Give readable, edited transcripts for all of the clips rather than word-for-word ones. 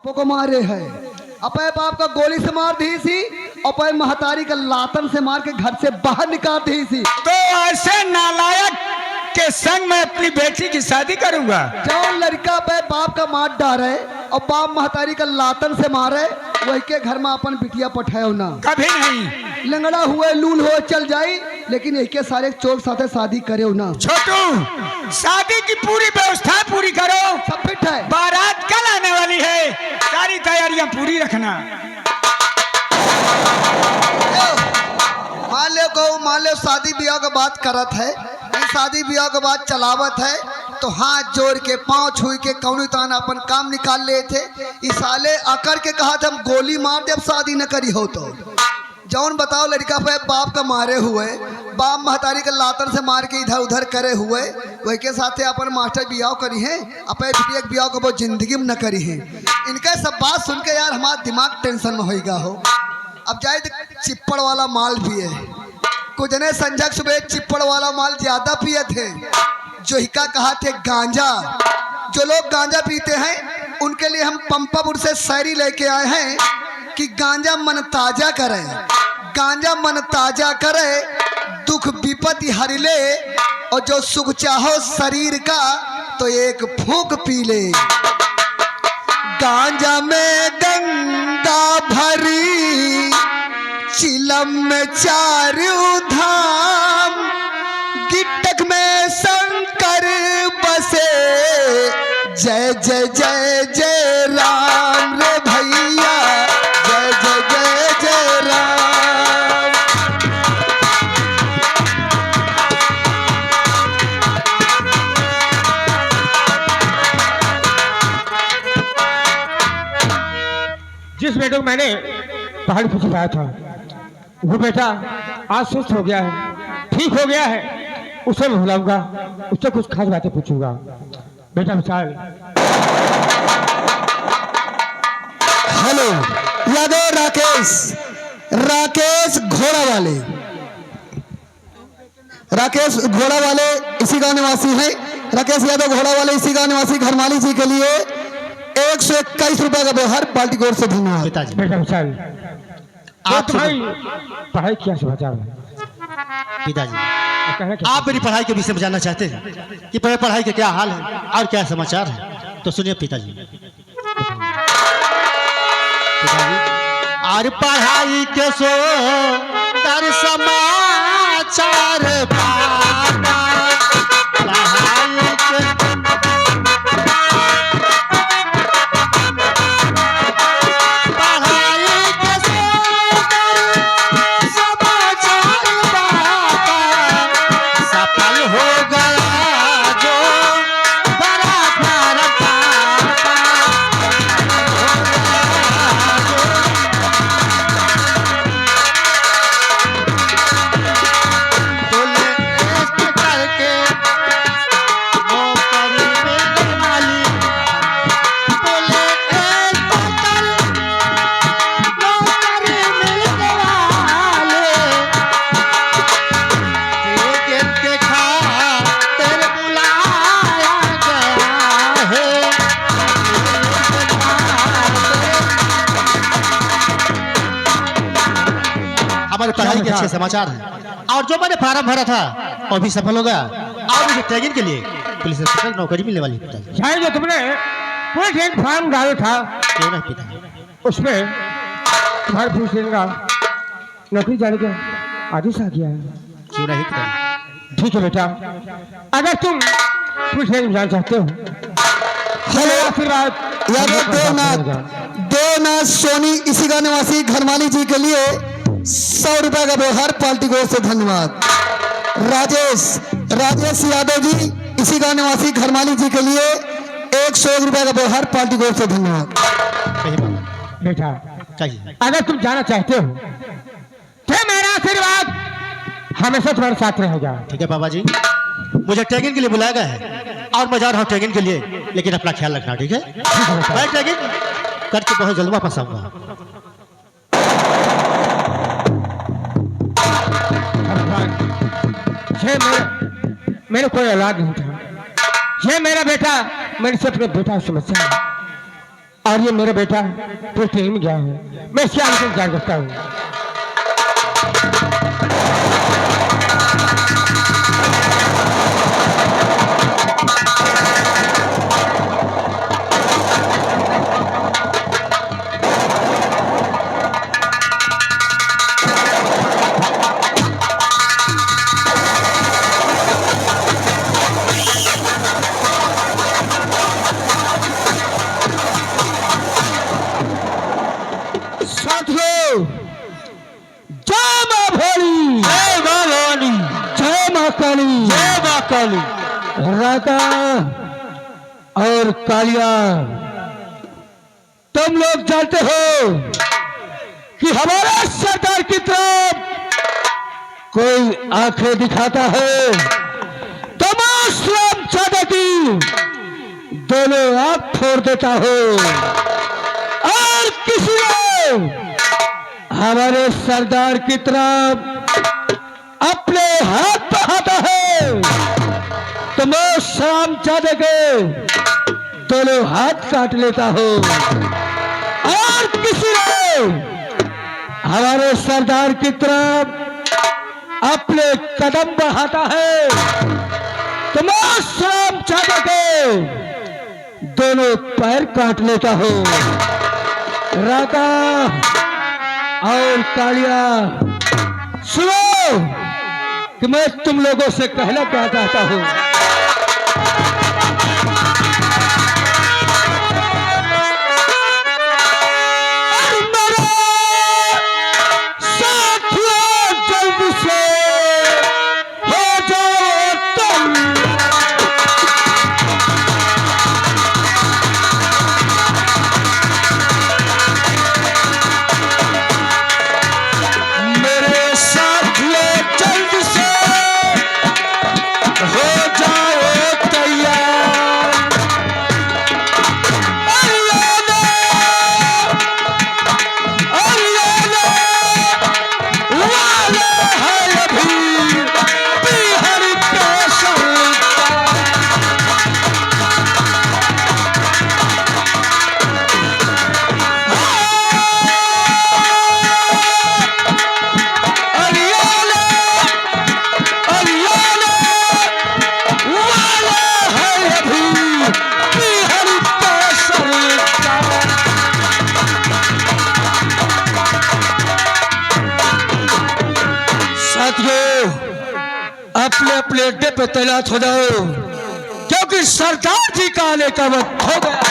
बापों को मारे है, अपने बाप का गोली से मार दी सी, अपने महतारी का लातन से मार के घर से बाहर निकाल दी सी। तो ऐसे नालायक के संग मैं अपनी बेटी की शादी करूंगा। जो लड़का पे बाप का मार डारे और बाप महतारी का लातन से मारे, वही के घर में अपन बिटिया पठायो ना। कभी नहीं। लंगड़ा हुए लूल हो चल जाई, लेकिन एक सारे चोर साथे शादी करे ना। छोटू, शादी की पूरी व्यवस्था पूरी करो। सब फिट है। बारात कल आने वाली है, सारी तैयारियां पूरी रखना। मान लो शादी ब्याह का बात करत है, शादी ब्याह के बाद चलावत है, तो हाथ जोड़ के पांव छुई के कौनी तान अपन काम निकाल ले थे। इस साले आकर के कहा था हम गोली मार दे, अब शादी न करी हो तो जौन बताओ लड़का पे बाप का मारे हुए, बाप महतारी के लातर से मार के इधर उधर करे हुए, वही के साथे अपन मास्टर बियाह करी है, अपने बिटिया के बियाह को वो जिंदगी में न करी है। इनके सब बात सुन के यार हमारा दिमाग टेंशन में होगा हो। अब जाए चिप्पड़ वाला माल भी है, कुछ ने संजक सुबह चिप्पड़ वाला माल ज्यादा पिए थे। जो हिका कहा थे गांजा, जो लोग गांजा पीते हैं उनके लिए हम पंपापुर से शायरी लेके आए हैं कि गांजा मन ताजा करे, गांजा मन ताजा करे, दुख विपत्ति हर ले, और जो सुख चाहो शरीर का तो एक फूंक पी ले। गांजा में गंगा भरी, चिलम में चारू धाम, गिट्टक में शंकर बसे, जय जय जय जय राम रे भैया, जय जय जय जय राम। जिस बेटे को मैंने पहाड़ पे छुपाया था, वो बेटा आज सुस्त हो गया है, ठीक हो गया है। उसे मैं बुलाऊंगा, उससे कुछ खास बातें पूछूंगा। बेटा विशाल। हेलो यादव राकेश, राकेश घोड़ा वाले, राकेश घोड़ा वाले इसी गांव निवासी है। राकेश यादव घोड़ा वाले इसी गांव निवासी घरमाली जी के लिए 121 रुपए का व्यवहार पार्टी की ओर से धन्यवाद। पिताजी। बेटा विशाल, आप तुम्हारी पढ़ाई क्या समाचार है? पिताजी, आप मेरी पढ़ाई के विषय में जानना चाहते हैं कि मेरी पढ़ाई के क्या हाल है और क्या समाचार है, तो सुनिए पिताजी। पिताजी, और पढ़ाई के सो दर समाचार पाता, पढ़ाई के पढ़ाई के अच्छे समाचार हैं, और जो मैंने फार्म भरा था वो भी सफल हो गया, और मुझे ट्रेनिंग के लिए पुलिस इंस्पेक्टर नौकरी मिलने वाली है। शायद जो तुमने पूरे ट्रेन फार्म डाला था, क्यों नहीं पिता, उसमें तुम्हारे पुलिस ट्रेन का नौकरी जाने का आदेश आ गया है। क्यों नहीं पिता? ठीक है बेटा, अगर तुम पुलिस ट्रेन जाना चाहते हो, हेलो आशीर्वाद यादव देवनाथ सोनी इसी गांव निवासी घरमाली जी के लिए 100 रुपए का व्यवहार पार्टी की ओर से धन्यवाद। राजेश यादव जी इसी गांव निवासी घरमाली जी के लिए 101 रुपए का व्यवहार पार्टी की ओर से धन्यवाद। बेटा चाहिए, अगर तुम जाना चाहते हो तो मेरा आशीर्वाद हमेशा तुम्हारे साथ रहेगा। ठीक है बाबा जी, मुझे ट्रेनिंग के लिए बुलाया गया है और मैं जा रहा हूँ ट्रेनिंग के लिए, लेकिन अपना ख्याल रखना, ठीक है? मैं ट्रेनिंग करके बहुत जल्द वापस आऊंगा। मेरे कोई औलाद नहीं था, ये मेरा बेटा मेरे से अपने बेटा समझता है। और ये मेरा बेटा तो ट्रेन में गया है, मैं इसके आगे इंतजार करता हूँ। राधा और कालिया, तुम लोग जानते हो कि हमारे सरदार की तरफ कोई आंखें दिखाता है तो मुस्लिम चाचा की दोनों आंख फोड़ देता हो, और किसी ने हमारे सरदार की तरफ अपने हाथ बढ़ाता है तो मैं शाम चाहते के दोनों हाथ काट लेता हूँ, और किसी ने हमारे सरदार की तरफ अपने कदम बढ़ाता है तो मैं शाम चाहते के दोनों पैर काट लेता हूँ। राधा और कालिया, सुनो कि मैं तुम लोगों से कहना क्या चाहता हूँ। अपने अपने अड्डे पे तैनात हो जाओ, क्योंकि सरदार जी का आने का वक्त हो गया।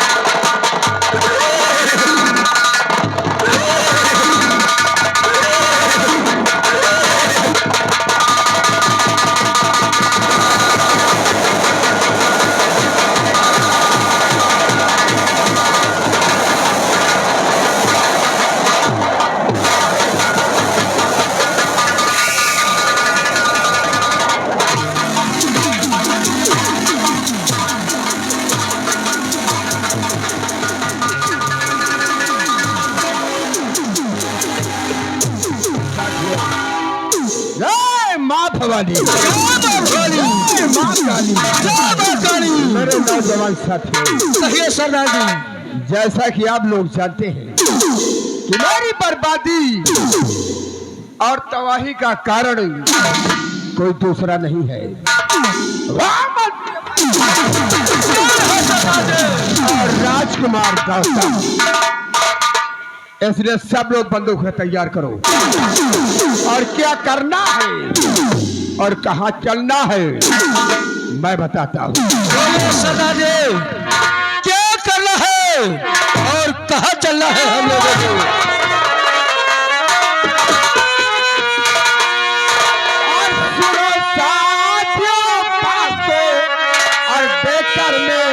मेरे नौजवान साथियों, सरदार जी, जैसा कि आप लोग जानते हैं कि मेरी बर्बादी और तबाही का कारण कोई दूसरा नहीं है, और राजकुमार गौतम। इसलिए सब लोग बंदूकें तैयार करो, और क्या करना है और कहाँ चलना है मैं बताता हूँ। सरदार जी, क्या करना है और कहाँ चलना है हम लोगों को? और बेहतर में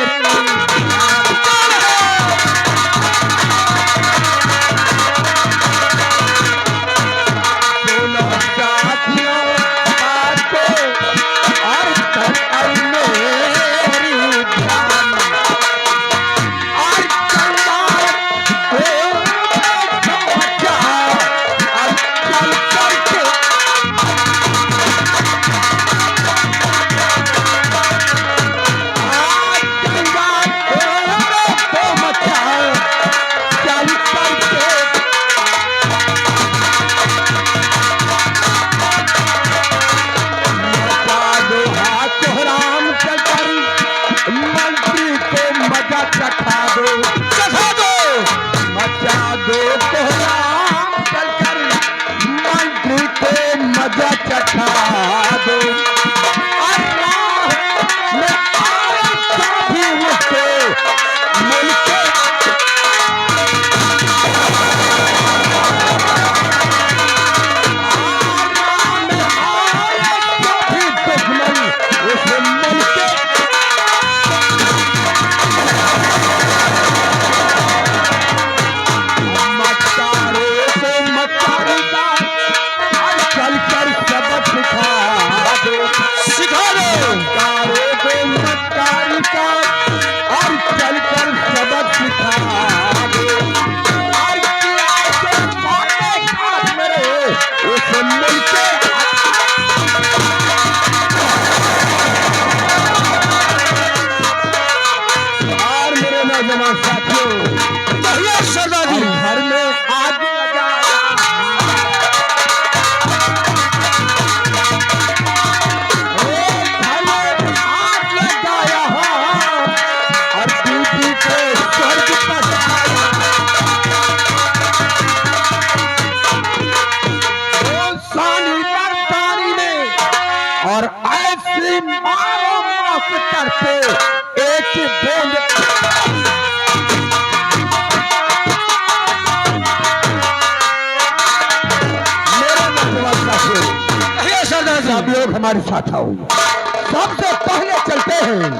प्यार से एक ही बूंद मेरे नौजवान साथियों, आप लोग हमारे साथ आओ। सबसे पहले चलते हैं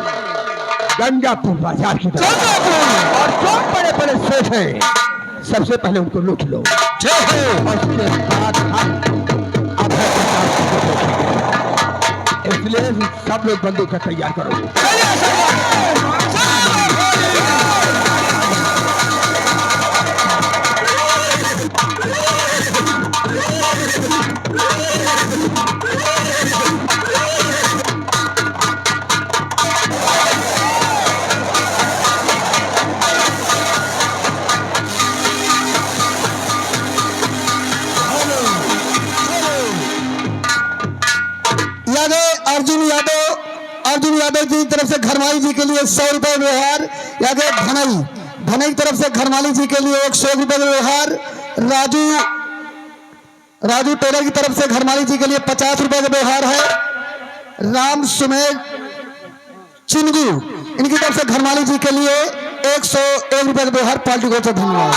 गंगापुर बाजार की तरफ और जो बड़े बड़े सेठ हैं सबसे पहले उनको लूट लो और उसके बाद हम अपने इसलिए सब लोग बंदूक तैयार करो। अर्जुन यादव जी की तरफ से घरमाली जी के लिए 100 रुपए व्यवहार। धनई की तरफ से घरमाली जी के लिए 100 रुपए व्यवहार। राजू टेलर की तरफ से घरमाली जी के लिए 50 रुपए का व्यवहार है। राम सुमेर चिंगू इनकी तरफ से घरमाली जी के लिए 101 रुपए का व्यवहार। पार्टी को धन्यवाद।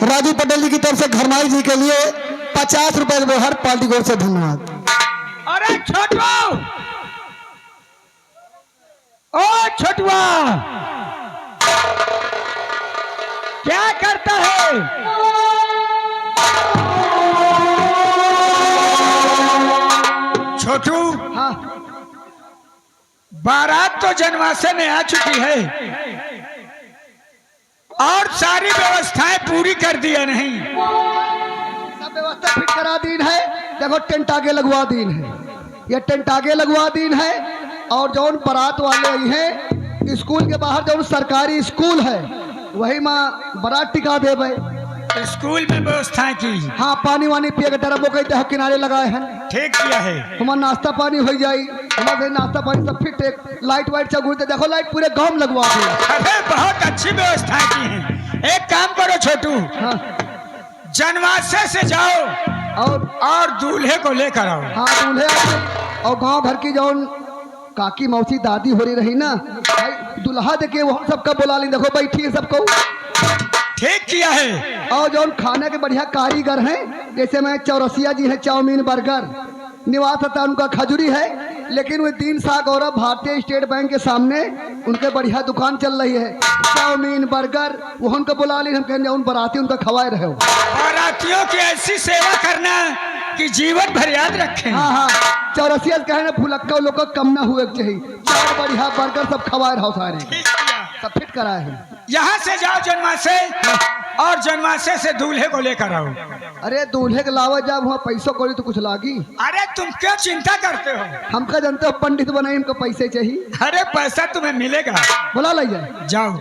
राजू पटेल जी की तरफ से घरमाई जी के लिए 50 रुपए का व्यवहार। पार्टी को से धन्यवाद। अरे छोटुआ, ओ छोटुआ, क्या करता है? छोटू, हाँ, बारात तो जनवासे में आ चुकी है और सारी व्यवस्थाएं पूरी कर दिया नहीं। सब व्यवस्था फिट करा दीन है। देखो टेंट आगे लगवा दीन है, ये टेंट आगे लगवा दीन है। और जौन बारात वाले आई हैं स्कूल के बाहर जौन सरकारी स्कूल है वही माँ बारात टिका देवे। स्कूल में व्यवस्थाएं की। हाँ, पानी वानी पिए के डरबो कहते हैं किनारे लगाए हैं। ठीक किया है। हमारा नाश्ता पानी हो जाई, हमारे नाश्ता पानी सब फिट। एक लाइट वाइट चल देखो, लाइट पूरे गांव में लगवा दी। अरे बहुत अच्छी व्यवस्थाएं की हैं। एक काम करो छोटू, हाँ, जनवासे से जाओ और दूल्हे को लेकर आओ। हाँ, दूल्हे और गांव भर की जौन काकी मौसी दादी हो रही ना भाई, दुल्हा देखे वो हम सबका बुला ली। देखो बैठी है सबको। ठीक किया है। और जौन खाने के बढ़िया कारीगर हैं, जैसे मैं चौरसिया जी हैं, चाउमीन बर्गर निवास था उनका खजूरी है। लेकिन वो दीन शाह गौरव भारतीय स्टेट बैंक के सामने उनके बढ़िया दुकान चल रही है, चाउमीन बर्गर। वो उनको बुला ली, हम कहेंगे उन बराती उनका खवाए रहे हो। बारातियों की ऐसी सेवा करना कि जीवन भर याद रखें। हाँ हाँ, चौरसिया कहने फुलक्का लोग को कम ना हुए चाहिए। चार बढ़िया बर्गर सब खवाए रहो सारे, ठीक किया। सब फिट कराए हैं। यहाँ से जाओ जनवासे और जनवासे से दूल्हे को लेकर आओ। अरे दूल्हे के लावा जब वहाँ पैसों कोई तो कुछ लागी। अरे तुम क्यों चिंता करते हो? हमका जानते हो पंडित बनाए, हमको पैसे चाहिए। अरे पैसा तुम्हें मिलेगा, बुला ले जाए। जाओ।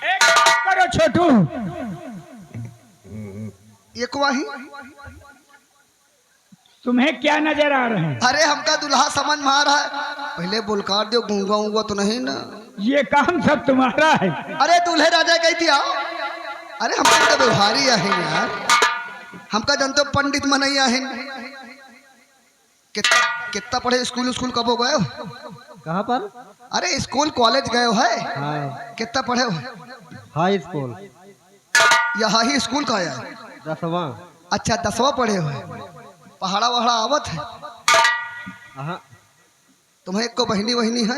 एक काम करो छोटू, ये कुआही तुम्हें क्या नजर आ रहे हैं? अरे हमका दुल्हा समझ में आ रहा है। पहले बुलकार दो, गूंगा उंगा तो नहीं ना। ये काम सब तुम्हारा है। अरे दूल्हे राजा कहती आओ। अरे हमका तो व्यवहारी है यार, हमका जानते हो पंडित मनैया है। कितना पढ़े? स्कूल कब हो गए हो? कहाँ पर? अरे स्कूल कॉलेज गए हो है? हाँ, कितना पढ़े हो? High school. यहाँ ही स्कूल का आया? 10वां। अच्छा 10वां पढ़े हो। पहाड़ा वहाड़ा आवत है? हाँ, तुम्हें एक को बहनी वहनी है?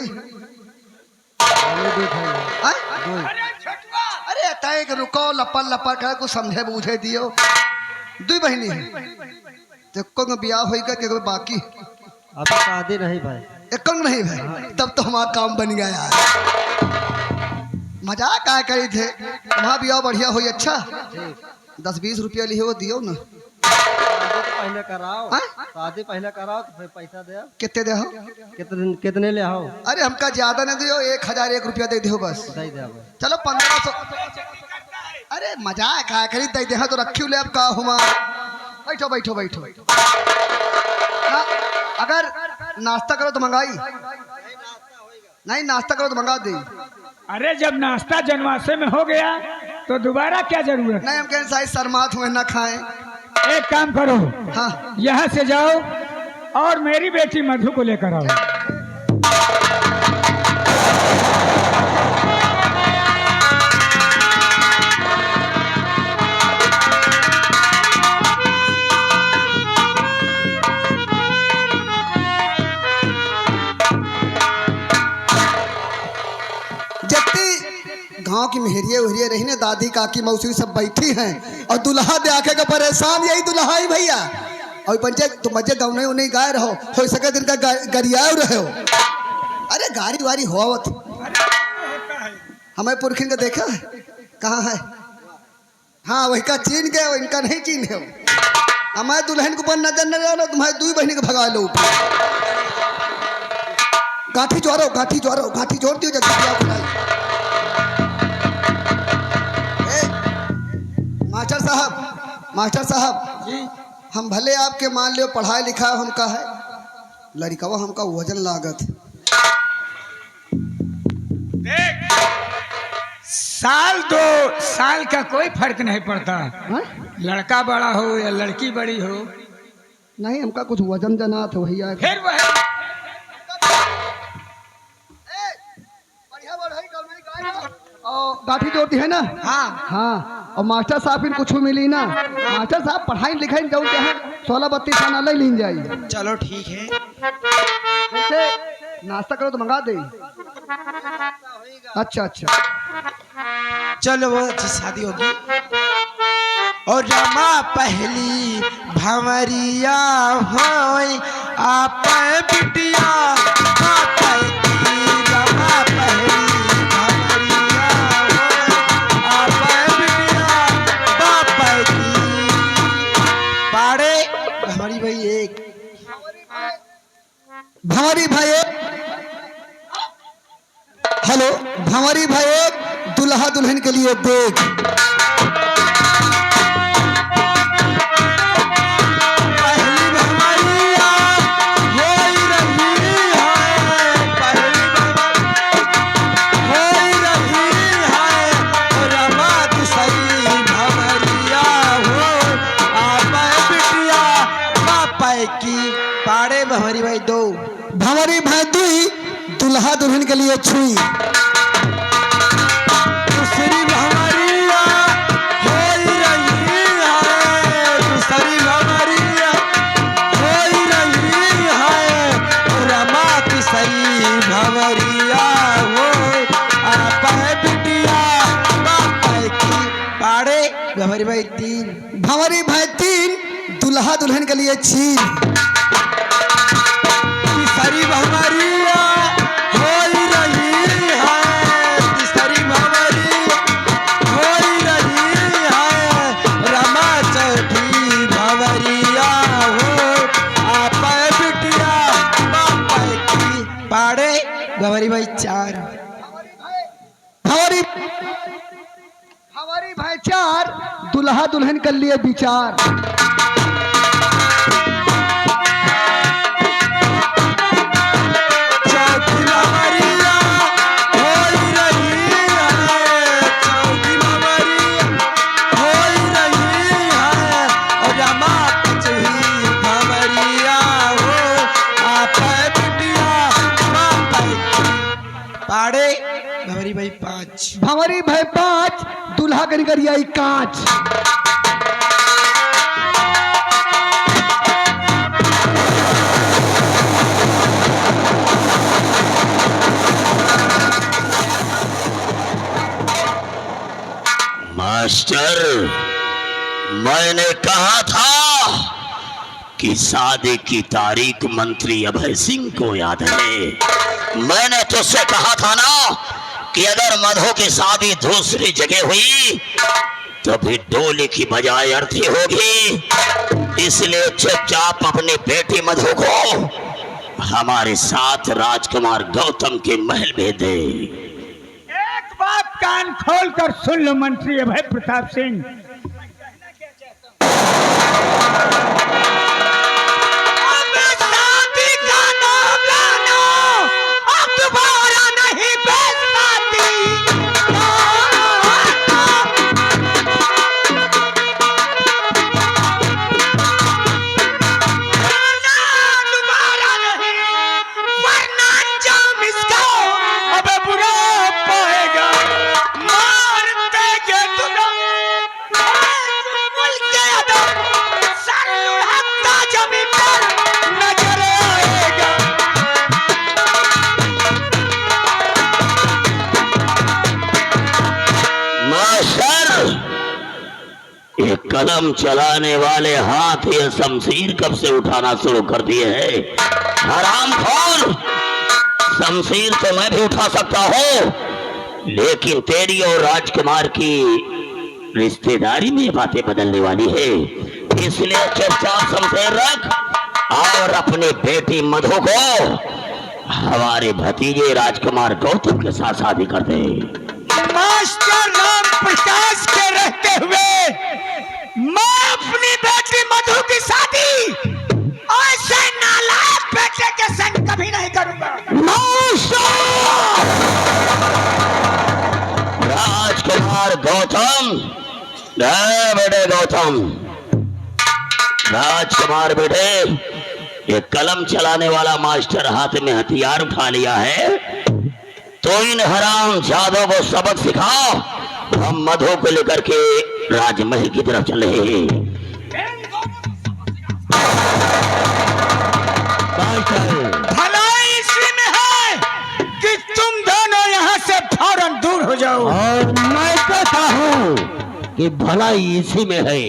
आय? अरे तय के रुको, लपल लपल कर कुछ समझे बूझे दियो। दो बहनी है, तो को ब्याह होगा के बाकी अभी शादी नहीं भाई। एक नहीं भाई, तब तो हमारा काम बन गया यार। मजाक क्या करी थे? वहाँ ब्याह बढ़िया हुई। अच्छा 10-20 रुपया लिए वो दियो ना। पहले कराओ। हाँ? शादी पहले कराओ तो फिर पैसा दे। कितने दे हो? कितने ले आओ? अरे हमका ज्यादा नहीं दियो, 1001 रुपया दे दियो बस। दे दे। चलो 1500। अरे मजाक है खरीद दे दे तो रखी ले अब का हुआ। बैठो बैठो बैठो ना, अगर नाश्ता करो तो मंगाई नहीं, नाश्ता करो तो मंगा दे। अरे जब नाश्ता जनवासे में हो गया तो दोबारा क्या जरूरत? नहीं हम कहें शायद शर्मात हुए ना खाएं। एक काम करो, हाँ यहाँ से जाओ और मेरी बेटी मधु को लेकर आओ। गांव की मेहरिया उहरिया रही ने, दादी काकी मौसी सब बैठी हैं और दुल्हा देखे का परेशान, यही दुल्हा ही भैया। और पंचे तुम मजे गाँव नहीं उन्हें गाय रहो, हो सके दिन का गरिया रहे हो। अरे गाड़ी वारी होवत हमें पुरखिन का देखा है कहाँ है? हाँ वही का चीन के, इनका नहीं चीन है। हमारे दुल्हन के ऊपर नजर न रहो, तुम्हारी दुई बहनी को भगा लो। गाठी जोड़ो गाठी जोड़ो, गाठी जोड़ दियो जल्दी। मास्टर साहब जी, हम भले आपके मान लो पढ़ाई लिखा हमका है, लड़कवा हमका वजन लागत। देख, साल 2 साल का कोई फर्क नहीं पड़ता। हा? लड़का बड़ा हो या लड़की बड़ी हो। नहीं हमका कुछ वजन जनात हो भैया। फिर वह गाठी जोड़ती है ना? हाँ हाँ। और मास्टर साहब फिर कुछ मिली ना, मास्टर साहब पढ़ाई लिखाई जाऊँ क्या है 16-32 खाना ले लीन जाइए। चलो ठीक है, वैसे नाश्ता करो तो मंगा दे। अच्छा अच्छा चलो वो अच्छी शादी होगी। और रमा पहली भंवरिया होय आप बिटिया भंवरी भाई हेलो भंवरी भाई दुल्हा दुल्हन के लिए देख। भंवरी भाई 2 भंवरी भाई 2 दुल्हा दुल्हन के लिए छुई। दूसरी भंवरिया हो रही है, दूसरी भंवरिया हो रही है, रमा तीसरी भंवरिया हो आप बिटिया बापा की पाड़े। भंवरी भाई 3 भंवरी भाई 3 दुल्हा दुल्हन के लिए छीन। तीसरी भंवरिया हो रही है, तीसरी भंवरिया हो रही है, रमा चौथी भंवरिया हो आप बिटिया बापा की पाड़े। भंवरी भाई 4 भंवरी भाई 4 दुल्हा दुल्हन के लिए विचार। भंवरी भाई 5 भंवरी भाई 5 दुल्हा के निकरिया कांच। मास्टर मैंने कहा था कि शादी की तारीख मंत्री अभय सिंह को याद है। मैंने तुझसे कहा था ना कि अगर मधु की शादी दूसरी जगह हुई तो भी डोली की बजाय अर्थी होगी। इसलिए चुपचाप अपनी बेटी मधु को हमारे साथ राजकुमार गौतम के महल भेज दे। एक बात कान खोल कर सुन लो मंत्री अभय प्रताप सिंह। अब शादी का नाम लाना, अब दोबारा नहीं बेच पाती। दोबारा नहीं, वरना अंजाम इसका अब बुरा पाएगा। मार देंगे तुझे, मुल्क के अदब, सर लुढ़कता जमीन पर नजर आएगा। मास्टर, ये कलम चलाने वाले हाथ ये शमशीर कब से उठाना शुरू कर दिए हैं? हरामखोर, शमशीर तो मैं भी उठा सकता हूँ, लेकिन तेरी और राजकुमार की रिश्तेदारी में बातें बदलने वाली है, इसलिए चुपचाप शमशीर रख और अपनी बेटी मधु को हमारे भतीजे राजकुमार गौतम के साथ शादी कर दे। मास्टर राम प्रकाश के रहते हुए मैं अपनी बेटी मधु की शादी ऐसे नालायक बेटे के संग कभी नहीं करूंगा। राजकुमार गौतम, बेटे गौतम, राजकुमार बेटे, ये कलम चलाने वाला मास्टर हाथ में हथियार उठा लिया है, तो इन हराम जादों को सबक सिखाओ। हम मधु को लेकर के राजमहल की तरफ चले हैं। भलाई इसी में है कि तुम दोनों यहाँ से फौरन दूर हो जाओ। और मैं कहता हूँ कि भलाई इसी में है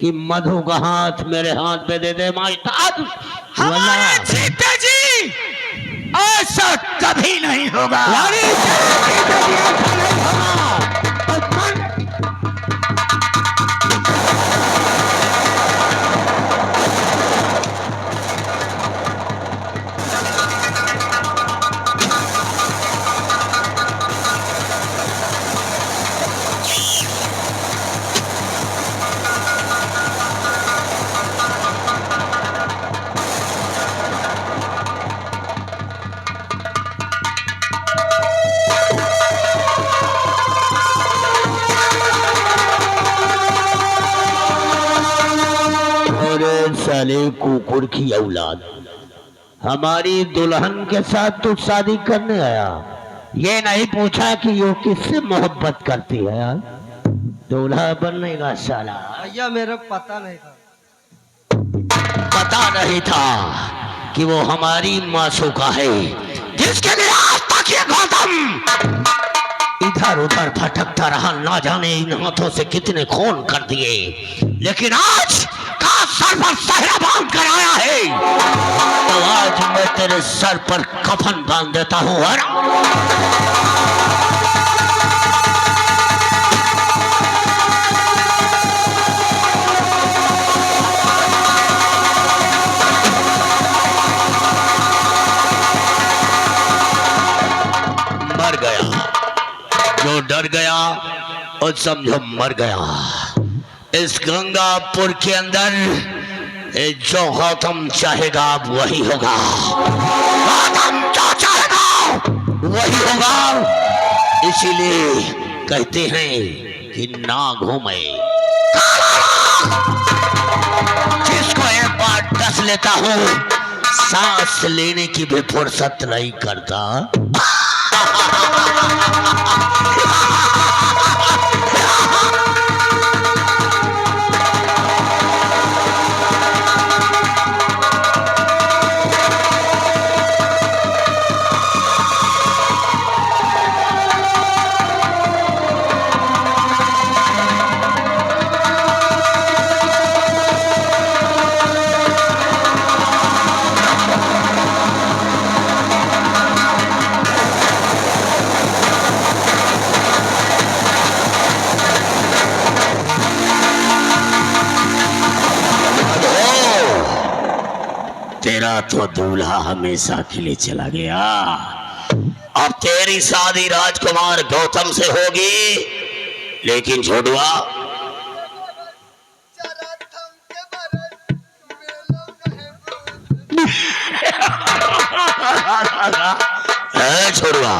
कि मधु का हाथ मेरे हाथ पे दे दे मास्टर। हमारे जीते जी ऐसा कभी नहीं होगा। साले कुकुर की औलाद, हमारी दुल्हन के साथ तू शादी करने आया, ये नहीं पूछा कि वो किससे मोहब्बत करती है यार। दूल्हा बनने का साला। भैया मेरे को पता नहीं था। पता नहीं था कि वो हमारी मासूका है, जिसके लिए आज तक ये गौतम इधर उधर भटकता रहा, ना जाने इन हाथों से कितने खून कर दिए, लेकिन आज का सर पर सहरा बांध कर आया है, तो आज मैं तेरे सर पर कफन बांध देता हूँ। मर गया जो डर गया और समझो मर गया। इस गंगापुर के अंदर जो गौतम चाहेगा वही होगा, गौतम जो चाहेगा वही होगा। इसीलिए कहते हैं कि ना घूमे, जिसको एक बार डस लेता हूँ सांस लेने की भी फुर्सत नहीं करता। तेरा तो दूल्हा हमेशा के लिए चला गया, अब तेरी शादी राजकुमार गौतम से होगी, लेकिन छोटुआ छोटुआ,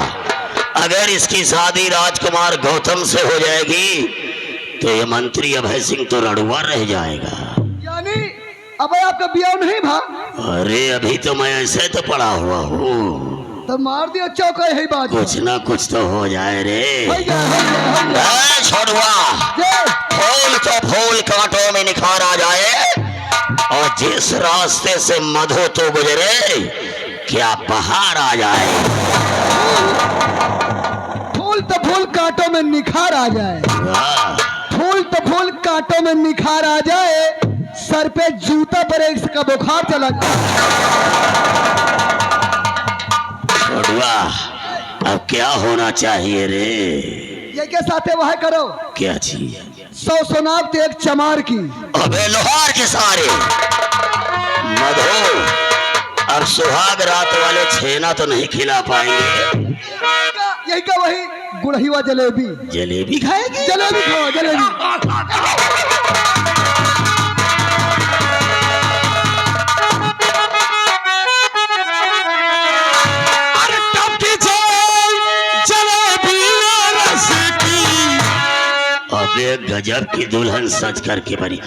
अगर इसकी शादी राजकुमार गौतम से हो जाएगी तो ये मंत्री अभय सिंह तो रड़ुआ रह जाएगा। यानी अब आपका ब्याह नहीं भा? अरे अभी तो मैं ऐसे तो पड़ा हुआ हूँ, तो मार दिया चौका यही बात। कुछ ना कुछ तो हो जाए रे। हो गया। छोड़वा, फूल तो फूल कांटों में निखार आ जाए, और जिस रास्ते से मधु तो गुजरे क्या बहार आ जाए। फूल तो फूल कांटों में निखार आ जाए, फूल तो फूल कांटों में निखार आ जाए, सर पे जूता पर एक का बुखार चला जाए। छोड़वा, अब क्या होना चाहिए रे? ये के साथे वह करो क्या चीज? 100 सोनाब तो एक चमार की। अबे लोहार के सारे मधु, अब सुहाग रात वाले छेना तो नहीं खिला पाएंगे। यही का वही गुड़हिवा जलेबी। जलेबी खाएगी? जलेबी खाओ, जलेबी। अबे गजब की दुल्हन सज करके बनी।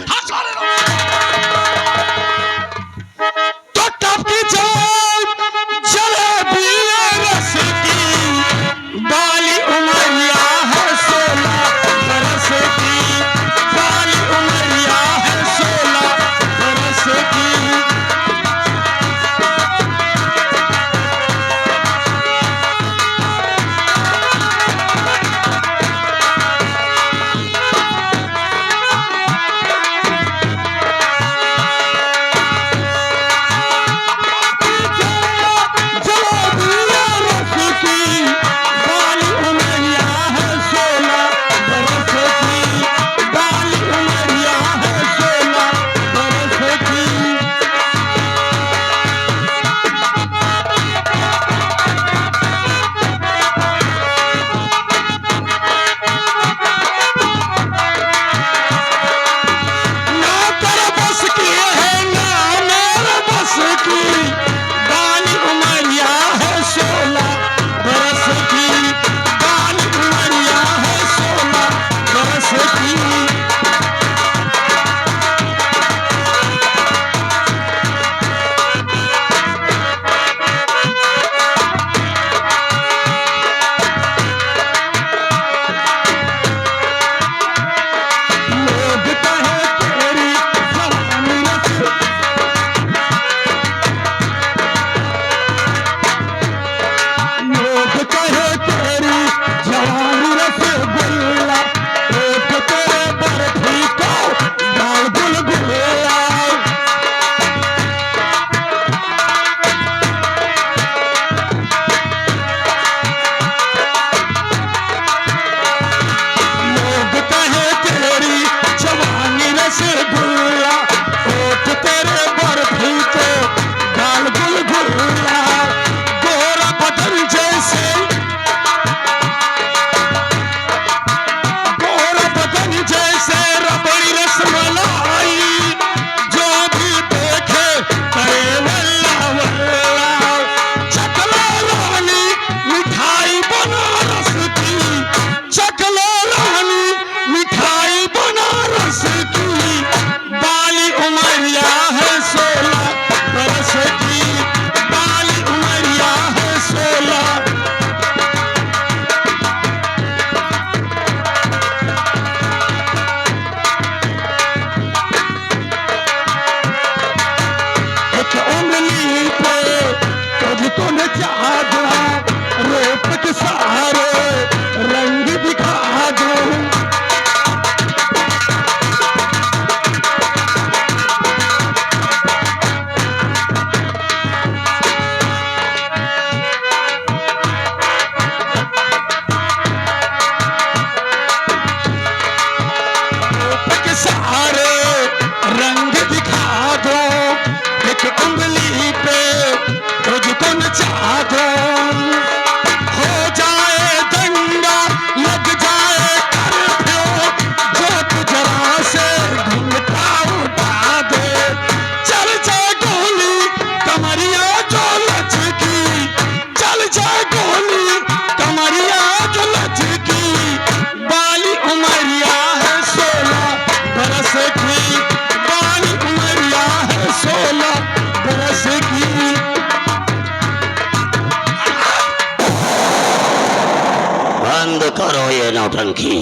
ये नौटंकी।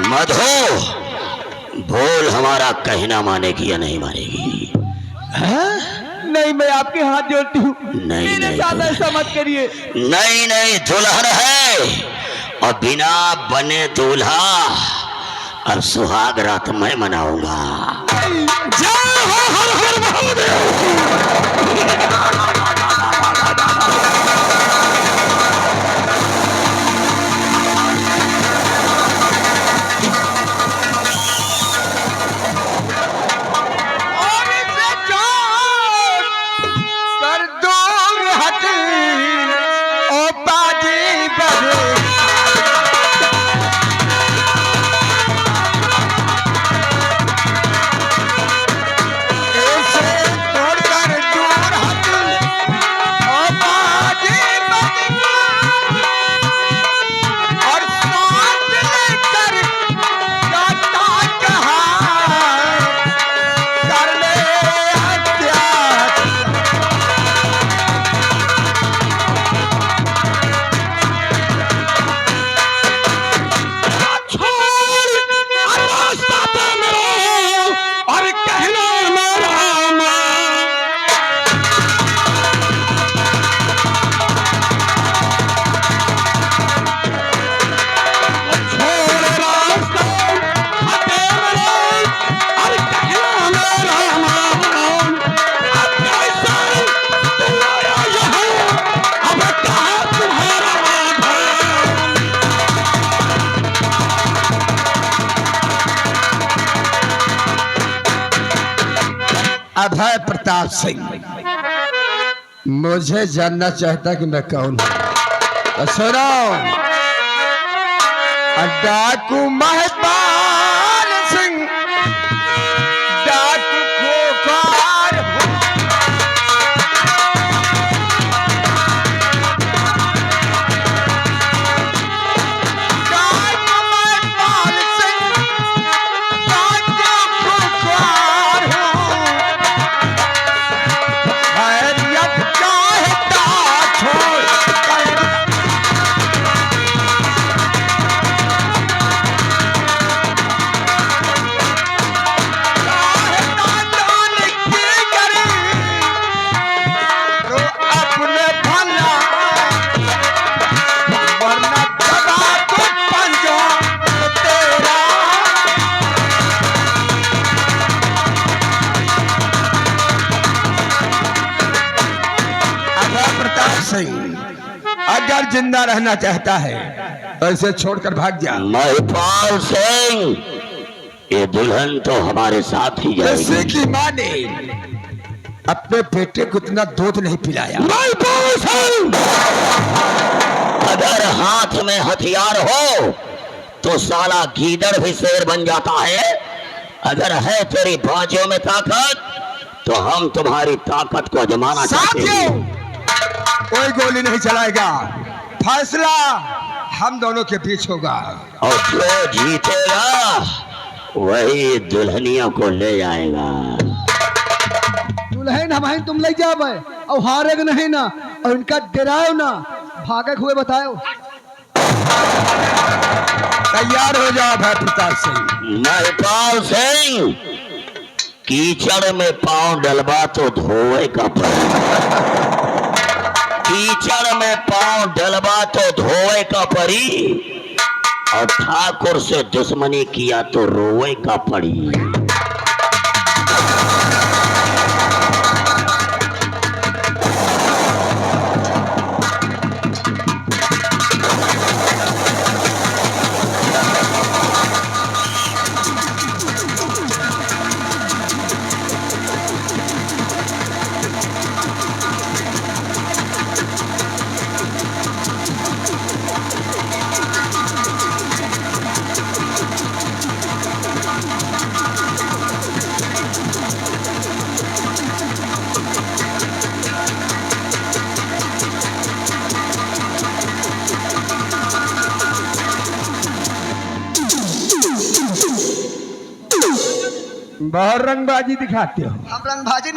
मधु, बोल हमारा कहना मानेगी या नहीं मानेगी? नहीं, मैं आपके हाथ जोड़ती हूँ, नहीं, मेरे नहीं, साथ दुल्हन। ऐसा मत करिए। नहीं नहीं, दुल्हन है और बिना बने दूल्हा और सुहाग रात मैं मनाऊंगा। जय हो हर हर महादेव। कर दूर हट ओ बाजी बजे ऐसे छोड़कर दूर हट ओ बाजी बजे और साथ लेकर जाता जहां कर ले हत्या। और कहना मेरा माँ। छोड़ रास्ता हटे मेरे और कहना मेरा माँ। अब कैसे तू आया यहाँ, अब कहाँ तुम्हारा भाई? अभय प्रताप सिंह मुझे जानना चाहता कि मैं कौन हूं। तो सुनो, डाकू महपाल सिंह, डाकू खोखार हूं। डाकू महपाल सिंह, डाकू खोखार हूं। खैरियत चाहता छोड़ चाहता जान की करी तो अपने भला, वरना दबा तो पंजा तेरा। अभय प्रताप सिंह अगर जिंदा रहना चाहता है तो इसे छोड़कर भाग जा। महिपाल सिंह, ये दुल्हन तो हमारे साथ ही जैसे जाएगी। कि माँ ने अपने बेटे को इतना दूध नहीं पिलाया। अगर हाथ में हथियार हो तो साला गीदड़ भी शेर बन जाता है। अगर है तेरी बाजों में ताकत तो हम तुम्हारी ताकत को आजमाना चाहते साथियों, हैं। कोई गोली नहीं चलाएगा, फैसला हम दोनों के बीच होगा। और जो जीतेगा वही दुल्हनियों को ले जाएगा। दुल्हन हमारी तुम ले जाओ और हारेग नहीं ना, और इनका डराओ ना, भागे हुए बताओ। तैयार हो जाओ अभय प्रताप सिंह। महिपाल सिंह, कीचड़ में पांव डलवा तो धोए का पड़ी। कीचड़ में पांव डलवा तो धोए का पड़ी, और ठाकुर से दुश्मनी किया तो रोए का पड़ी। बहुत रंगबाजी दिखाते हो। हम रंगबाजी